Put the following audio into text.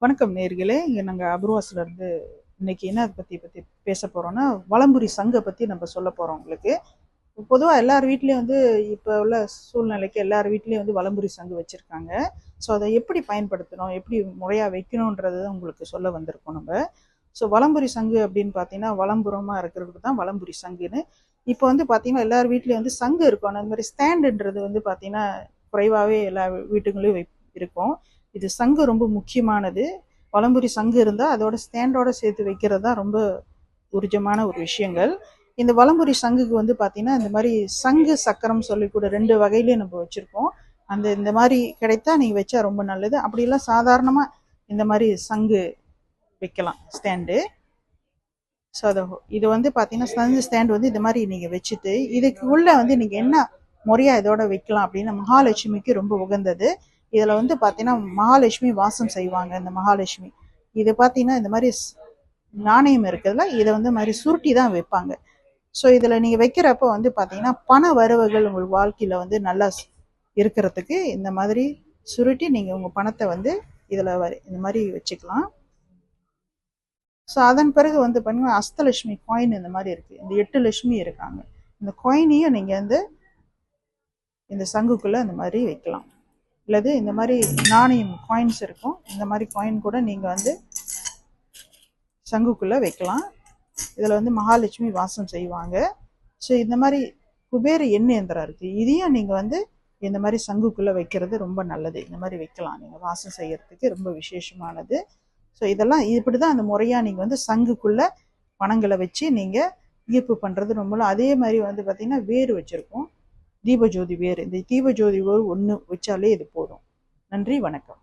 வணக்கம் நேர்களே. இங்கே நாங்கள் அப்ருவாஸ்லேருந்து இன்னைக்கு என்ன பற்றி பேச போகிறோன்னா, வலம்புரி சங்கை பற்றி நம்ம சொல்ல போகிறோம் உங்களுக்கு. பொதுவாக எல்லார் வீட்லேயும் வந்து இப்போ உள்ள சூழ்நிலைக்கு எல்லார் வீட்லேயும் வந்து வலம்புரி சங்கு வச்சுருக்காங்க. ஸோ அதை எப்படி பயன்படுத்தணும், எப்படி முறையாக வைக்கணுன்றது உங்களுக்கு சொல்ல வந்திருக்கோம் நம்ம. ஸோ வலம்புரி சங்கு அப்படின்னு பார்த்தீங்கன்னா, வலம்புறமாக இருக்கிறது தான் வலம்புரி சங்குன்னு. இப்போ வந்து பார்த்தீங்கன்னா எல்லார் வீட்லேயும் வந்து சங்கு இருக்கும். அந்த மாதிரி ஸ்டாண்டுன்றது வந்து பார்த்தீங்கன்னா குறைவாகவே எல்லா வீட்டுங்களையும் இருக்கும். இது சங்கு ரொம்ப முக்கியமானது. வலம்புரி சங்கு இருந்தால் அதோட ஸ்டாண்டோட சேர்த்து வைக்கிறது தான் ரொம்ப உர்ஜமான ஒரு விஷயங்கள். இந்த வலம்புரி சங்குக்கு வந்து பார்த்தீங்கன்னா இந்த மாதிரி சங்கு சக்கரம் சொல்லிக்கூட 2 வகையிலையும் நம்ம வச்சுருக்கோம். இந்த மாதிரி கிடைத்தா நீங்கள் வச்சா ரொம்ப நல்லது. அப்படிலாம் சாதாரணமாக இந்த மாதிரி சங்கு வைக்கலாம் ஸ்டாண்டு. ஸோ இது வந்து பார்த்தீங்கன்னா சங்கு ஸ்டாண்டு வந்து இந்த மாதிரி நீங்கள் வச்சுட்டு இதுக்கு உள்ளே வந்து நீங்கள் என்ன முறையாக இதோட வைக்கலாம் அப்படின்னா, மகாலட்சுமிக்கு ரொம்ப உகந்தது. இதில் வந்து பார்த்தீங்கன்னா மகாலட்சுமி வாசம் செய்வாங்க. இந்த மகாலட்சுமி இது பார்த்தீங்கன்னா இந்த மாதிரி நாணயம் இருக்குதுல்ல, இதை வந்து மாதிரி சுருட்டி தான் வைப்பாங்க. ஸோ இதில் நீங்கள் வைக்கிறப்ப வந்து பார்த்தீங்கன்னா பண வரவுகள் உங்கள் வாழ்க்கையில் வந்து நல்லா இருக்கிறதுக்கு இந்த மாதிரி சுருட்டி நீங்கள் உங்கள் பணத்தை வந்து இதில் இந்த மாதிரி வச்சுக்கலாம். ஸோ அதன் பிறகு வந்து பார்த்தீங்கன்னா அஷ்டலட்சுமி காயின் இந்த மாதிரி இருக்குது. இந்த 8 லட்சுமி இருக்காங்க. இந்த காயினையும் நீங்கள் வந்து இந்த சங்குக்குள்ளே இந்த மாதிரி வைக்கலாம். இல்லது இந்த மாதிரி நாணயம் காயின்ஸ் இருக்கும். இந்த மாதிரி காயின் கூட நீங்கள் வந்து சங்குக்குள்ளே வைக்கலாம். இதில் வந்து மகாலட்சுமி வாசம் செய்வாங்க. ஸோ இந்த மாதிரி குபேர எண்ணெய் இயந்திரம் இருக்குது. இதையும் நீங்கள் வந்து இந்த மாதிரி சங்குக்குள்ளே வைக்கிறது ரொம்ப நல்லது. இந்த மாதிரி வைக்கலாம், நீங்கள் வாசம் செய்கிறதுக்கு ரொம்ப விசேஷமானது. ஸோ இதெல்லாம் இப்படி தான் அந்த முறையாக நீங்கள் வந்து சங்குக்குள்ளே பணங்களை வச்சு நீங்கள் ஈர்ப்பு பண்ணுறது ரொம்ப. அதே மாதிரி வந்து பார்த்திங்கன்னா வேறு வச்சுருக்கோம், தீபஜோதி வேறு. இந்த தீபஜோதி வேறு ஒன்று வச்சாலே இது போதும். நன்றி, வணக்கம்.